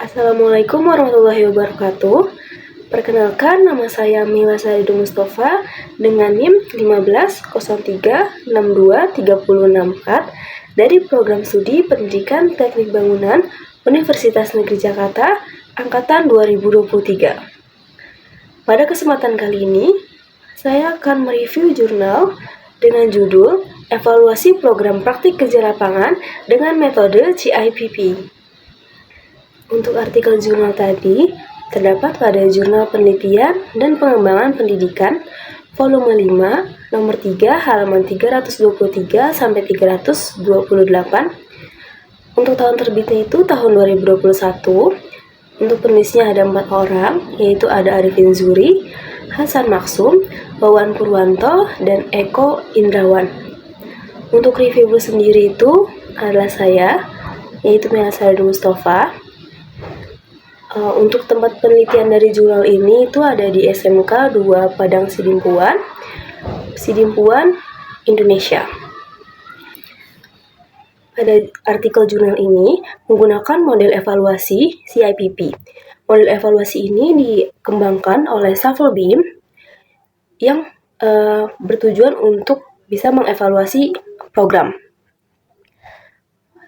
Assalamualaikum warahmatullahi wabarakatuh. Perkenalkan, nama saya Mila Saridu Mustafa dengan NIM 1503623064 dari Program Studi Pendidikan Teknik Bangunan Universitas Negeri Jakarta Angkatan 2023. Pada kesempatan kali ini, saya akan mereview jurnal dengan judul Evaluasi Program Praktik Kerja Lapangan dengan Metode CIPP. Untuk artikel jurnal tadi terdapat pada Jurnal Penelitian dan Pengembangan Pendidikan volume 5 nomor 3 halaman 323 sampai 328. Untuk tahun terbitnya itu tahun 2021. Untuk penulisnya ada 4 orang, yaitu ada Arifin Zuri, Hasan Maksum, Wawan Purwanto, dan Eko Indrawan. Untuk reviewer sendiri itu adalah saya, yaitu Mila Saridu Mustafa. Untuk tempat penelitian dari jurnal ini itu ada di SMK 2 Padang Sidimpuan, Indonesia. Pada artikel jurnal ini menggunakan model evaluasi CIPP. Model evaluasi ini dikembangkan oleh Savelbeam yang bertujuan untuk bisa mengevaluasi program.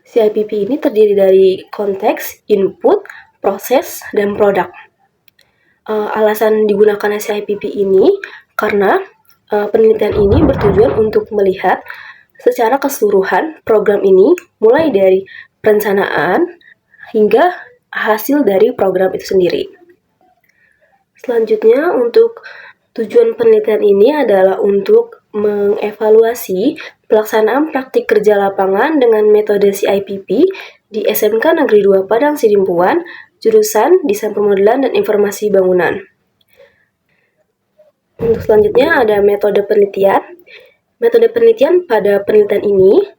CIPP ini terdiri dari konteks, input, proses, dan produk. Alasan digunakannya CIPP ini karena penelitian ini bertujuan untuk melihat secara keseluruhan program ini mulai dari perencanaan hingga hasil dari program itu sendiri. Selanjutnya, untuk tujuan penelitian ini adalah untuk mengevaluasi pelaksanaan praktik kerja lapangan dengan metode CIPP di SMK Negeri 2 Padang Sidimpuan, jurusan Desain Pemodelan dan Informasi Bangunan. Untuk selanjutnya ada metode penelitian. Metode penelitian pada penelitian ini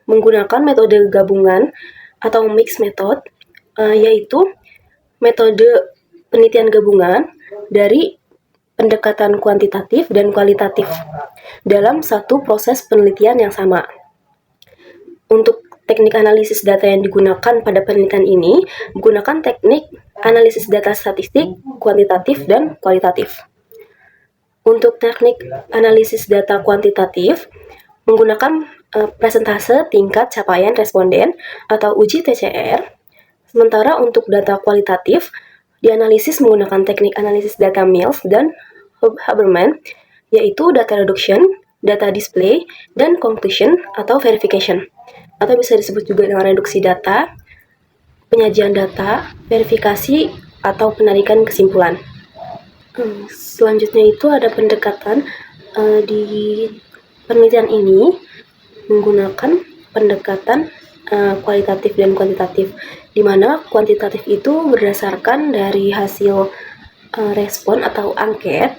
menggunakan metode gabungan atau mixed method, yaitu metode penelitian gabungan dari pendekatan kuantitatif dan kualitatif dalam satu proses penelitian yang sama. Untuk teknik analisis data yang digunakan pada penelitian ini menggunakan teknik analisis data statistik, kuantitatif, dan kualitatif. Untuk teknik analisis data kuantitatif menggunakan presentase tingkat capaian responden atau uji TCR, sementara untuk data kualitatif dianalisis menggunakan teknik analisis data Mills dan Habermas, yaitu data reduction, data display, dan conclusion atau verification, atau bisa disebut juga dengan reduksi data, penyajian data, verifikasi, atau penarikan kesimpulan. Selanjutnya itu ada pendekatan di penelitian ini menggunakan pendekatan kualitatif dan kuantitatif, di mana kuantitatif itu berdasarkan dari hasil respon atau angket,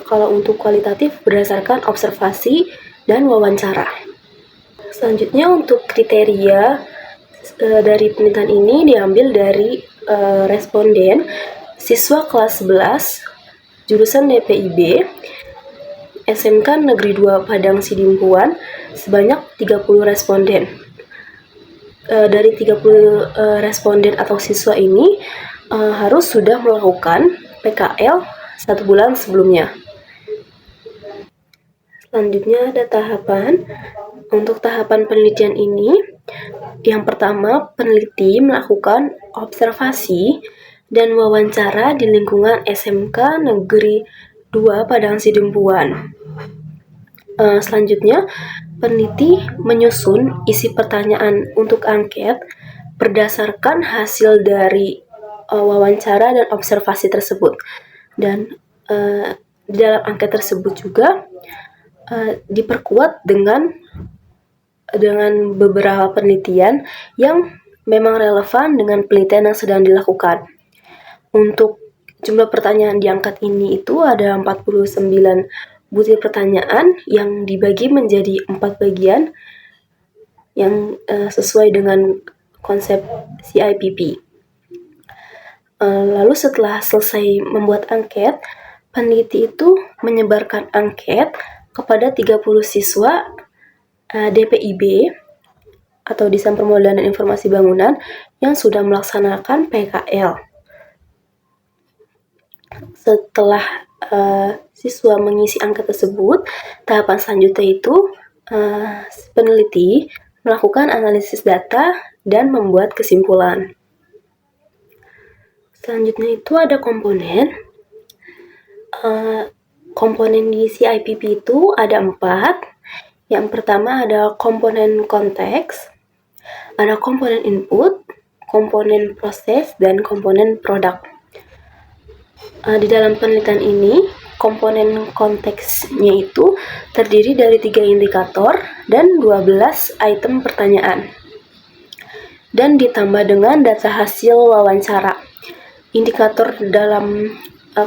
kalau untuk kualitatif berdasarkan observasi dan wawancara. Selanjutnya untuk kriteria dari penelitian ini diambil dari responden siswa kelas 11 jurusan DPIB SMK Negeri 2 Padang Sidimpuan sebanyak 30 responden. Dari 30 responden atau siswa ini harus sudah melakukan PKL 1 bulan sebelumnya. Selanjutnya ada tahapan. Untuk tahapan penelitian ini, yang pertama peneliti melakukan observasi dan wawancara di lingkungan SMK Negeri 2 Padang Sidimpuan. Selanjutnya, peneliti menyusun isi pertanyaan untuk angket berdasarkan hasil dari wawancara dan observasi tersebut. Dan di dalam angket tersebut juga diperkuat dengan beberapa penelitian yang memang relevan dengan penelitian yang sedang dilakukan. Untuk jumlah pertanyaan di angket ini itu ada 49 butir pertanyaan yang dibagi menjadi 4 bagian yang sesuai dengan konsep CIPP. Lalu setelah selesai membuat angket, peneliti itu menyebarkan angket kepada 30 siswa DPIB atau Desain Pemodelan dan Informasi Bangunan yang sudah melaksanakan PKL. Setelah siswa mengisi angka tersebut, tahapan selanjutnya itu peneliti melakukan analisis data dan membuat kesimpulan. Selanjutnya itu ada komponen. Komponen di CIPP itu ada 4. Yang pertama ada komponen konteks, ada komponen input, komponen proses, dan komponen produk. Di dalam penelitian ini, komponen konteksnya itu terdiri dari 3 indikator dan 12 item pertanyaan. Dan ditambah dengan data hasil wawancara. Indikator dalam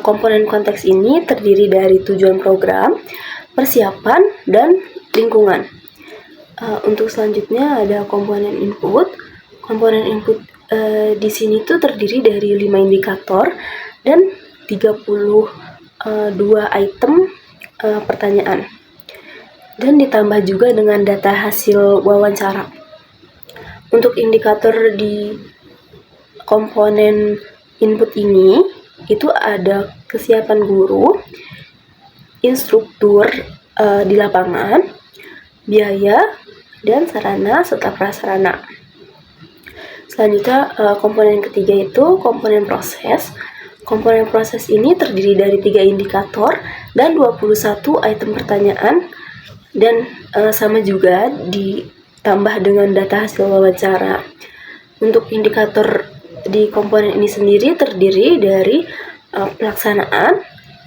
komponen konteks ini terdiri dari tujuan program, persiapan, dan lingkungan. Untuk selanjutnya ada komponen input. Komponen input di sini tuh terdiri dari 5 indikator dan 32 item pertanyaan. Dan ditambah juga dengan data hasil wawancara. Untuk indikator di komponen input ini itu ada kesiapan guru, instruktur di lapangan, biaya, dan sarana serta prasarana. Selanjutnya komponen ketiga itu komponen proses. Komponen proses ini terdiri dari 3 indikator dan 21 item pertanyaan, dan sama juga ditambah dengan data hasil wawancara. Untuk indikator di komponen ini sendiri terdiri dari pelaksanaan,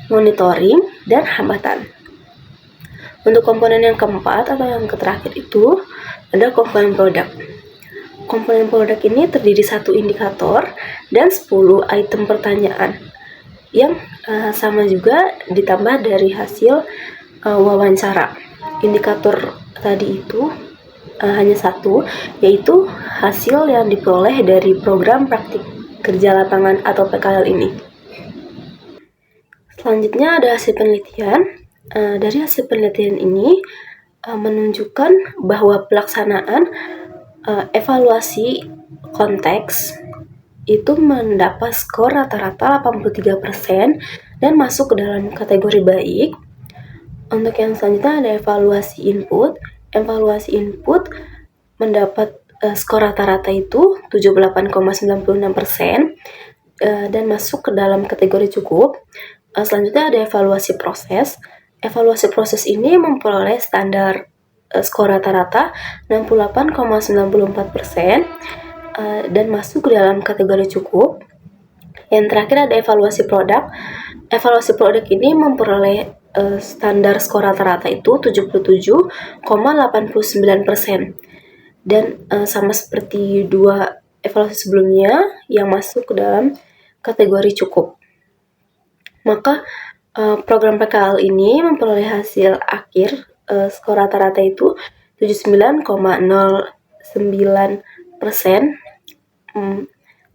monitoring, dan hambatan. Untuk komponen yang keempat atau yang terakhir itu ada komponen produk. Komponen produk ini terdiri 1 indikator dan 10 item pertanyaan yang sama juga ditambah dari hasil wawancara. Indikator tadi itu hanya 1, yaitu hasil yang diperoleh dari program praktik kerja lapangan atau PKL ini. Selanjutnya ada hasil penelitian. Dari hasil penelitian ini menunjukkan bahwa pelaksanaan evaluasi konteks itu mendapat skor rata-rata 83% dan masuk ke dalam kategori baik. Untuk yang selanjutnya ada evaluasi input. Evaluasi input mendapat skor rata-rata itu 78,96% dan masuk ke dalam kategori cukup. Selanjutnya ada evaluasi proses. Evaluasi proses ini memperoleh standar skor rata-rata 68,94% dan masuk ke dalam kategori cukup. Yang terakhir ada evaluasi produk. Evaluasi produk ini memperoleh standar skor rata-rata itu 77,89% dan sama seperti 2 evaluasi sebelumnya yang masuk ke dalam kategori cukup. Maka program PKL ini memperoleh hasil akhir skor rata-rata itu 79,09%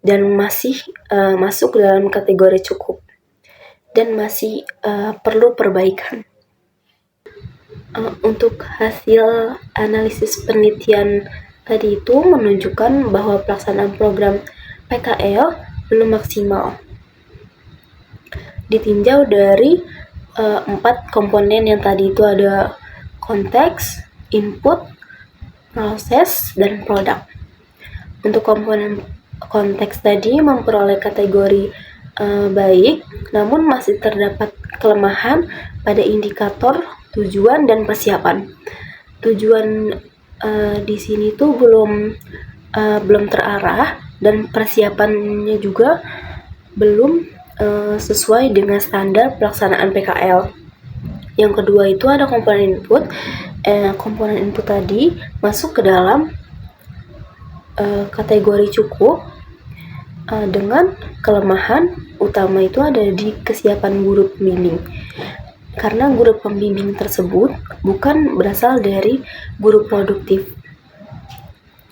dan masih masuk ke dalam kategori cukup dan masih perlu perbaikan. Untuk hasil analisis penelitian tadi itu menunjukkan bahwa pelaksanaan program PKL belum maksimal. Ditinjau dari 4 komponen yang tadi itu ada konteks, input, proses, dan produk. Untuk komponen konteks tadi memperoleh kategori baik, namun masih terdapat kelemahan pada indikator tujuan dan persiapan. Tujuan di sini tuh belum terarah dan persiapannya juga belum sesuai dengan standar pelaksanaan PKL. Yang kedua itu ada komponen input. Komponen input tadi masuk ke dalam kategori cukup dengan kelemahan utama itu ada di kesiapan guru pembimbing. Karena guru pembimbing tersebut bukan berasal dari guru produktif.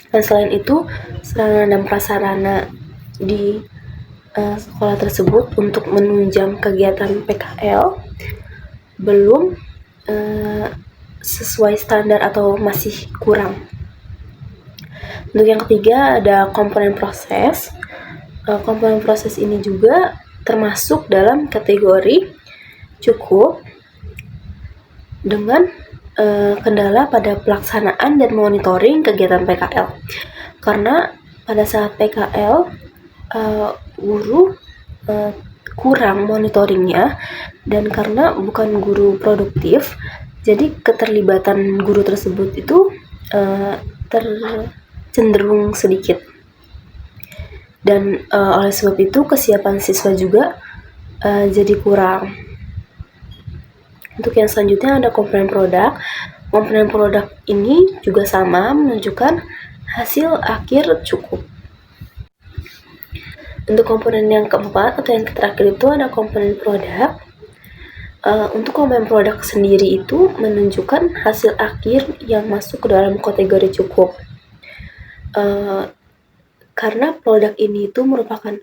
Dan selain itu, sarana dan prasarana di sekolah tersebut untuk menunjang kegiatan PKL belum sesuai standar atau masih kurang. Untuk yang ketiga ada komponen proses. Komponen proses ini juga termasuk dalam kategori cukup dengan kendala pada pelaksanaan dan monitoring kegiatan PKL. Karena pada saat PKL guru kurang monitoringnya, dan karena bukan guru produktif, jadi keterlibatan guru tersebut itu cenderung sedikit, dan oleh sebab itu kesiapan siswa juga jadi kurang. Untuk yang selanjutnya ada komponen produk. Komponen produk ini juga sama, menunjukkan hasil akhir cukup. Untuk komponen yang keempat atau yang terakhir itu ada komponen produk. Untuk komponen produk sendiri itu menunjukkan hasil akhir yang masuk ke dalam kategori cukup. Karena produk ini itu merupakan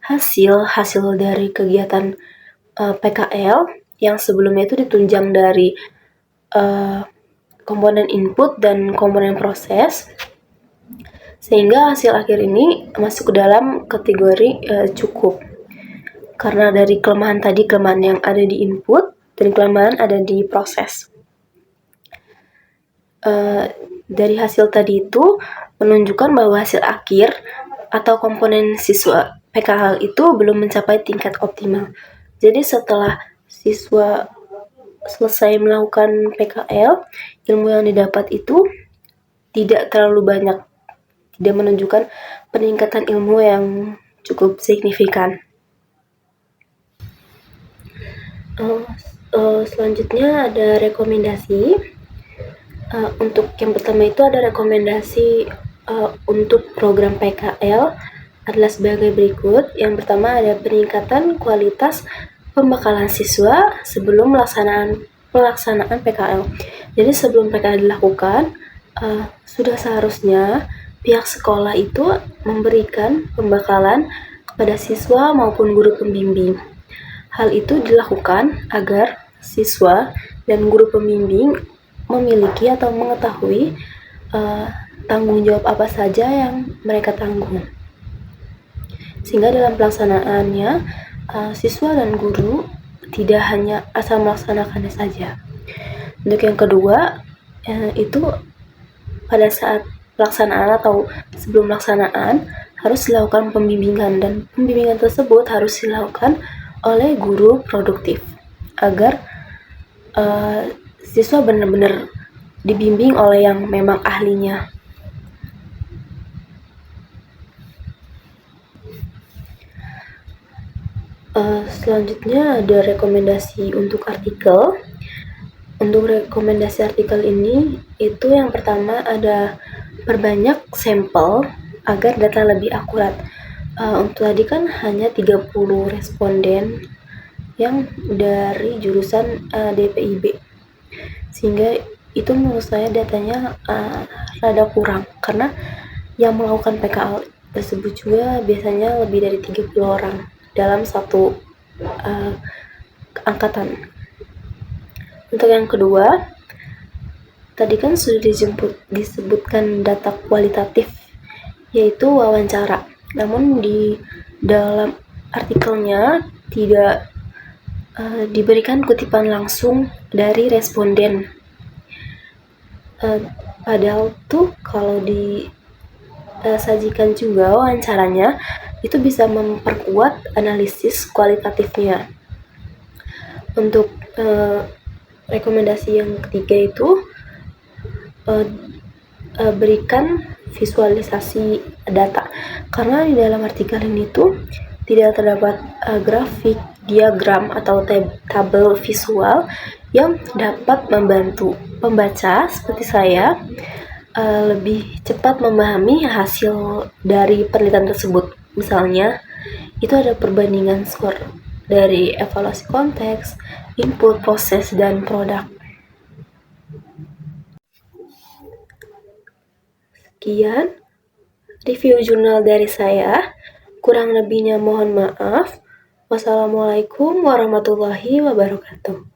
hasil dari kegiatan PKL yang sebelumnya itu ditunjang dari komponen input dan komponen proses, sehingga hasil akhir ini masuk ke dalam kategori cukup. Karena dari kelemahan yang ada di input dan kelemahan ada di proses. Dari hasil tadi itu menunjukkan bahwa hasil akhir atau komponen siswa PKL itu belum mencapai tingkat optimal. Jadi setelah siswa selesai melakukan PKL, ilmu yang didapat itu tidak terlalu banyak, tidak menunjukkan peningkatan ilmu yang cukup signifikan. Selanjutnya ada rekomendasi. Untuk yang pertama itu ada rekomendasi untuk program PKL adalah sebagai berikut. Yang pertama ada peningkatan kualitas pembekalan siswa sebelum pelaksanaan PKL. Jadi sebelum PKL dilakukan, sudah seharusnya pihak sekolah itu memberikan pembekalan kepada siswa maupun guru pembimbing. Hal itu dilakukan agar siswa dan guru pembimbing memiliki atau mengetahui tanggung jawab apa saja yang mereka tanggung, sehingga dalam pelaksanaannya siswa dan guru tidak hanya asal melaksanakannya saja. Untuk yang kedua itu pada saat pelaksanaan atau sebelum pelaksanaan harus dilakukan pembimbingan, dan pembimbingan tersebut harus dilakukan oleh guru produktif agar siswa benar-benar dibimbing oleh yang memang ahlinya. Selanjutnya ada rekomendasi untuk artikel. Untuk rekomendasi artikel ini itu yang pertama ada perbanyak sampel agar data lebih akurat. Untuk tadi kan hanya 30 responden yang dari jurusan DPIB, sehingga itu menurut saya datanya rada kurang, karena yang melakukan PKL tersebut juga biasanya lebih dari 30 orang dalam satu angkatan. Untuk yang kedua, tadi kan sudah disebutkan data kualitatif, yaitu wawancara. Namun di dalam artikelnya tidak diberikan kutipan langsung dari responden. Padahal tuh kalau disajikan juga wawancaranya, itu bisa memperkuat analisis kualitatifnya. Untuk rekomendasi yang ketiga itu berikan visualisasi data, karena di dalam artikel ini tuh tidak terdapat grafik, diagram atau tabel visual yang dapat membantu pembaca seperti saya lebih cepat memahami hasil dari penelitian tersebut. Misalnya itu ada perbandingan skor dari evaluasi konteks, input, proses, dan produk. Sekian review jurnal dari saya. Kurang lebihnya mohon maaf. Wassalamualaikum warahmatullahi wabarakatuh.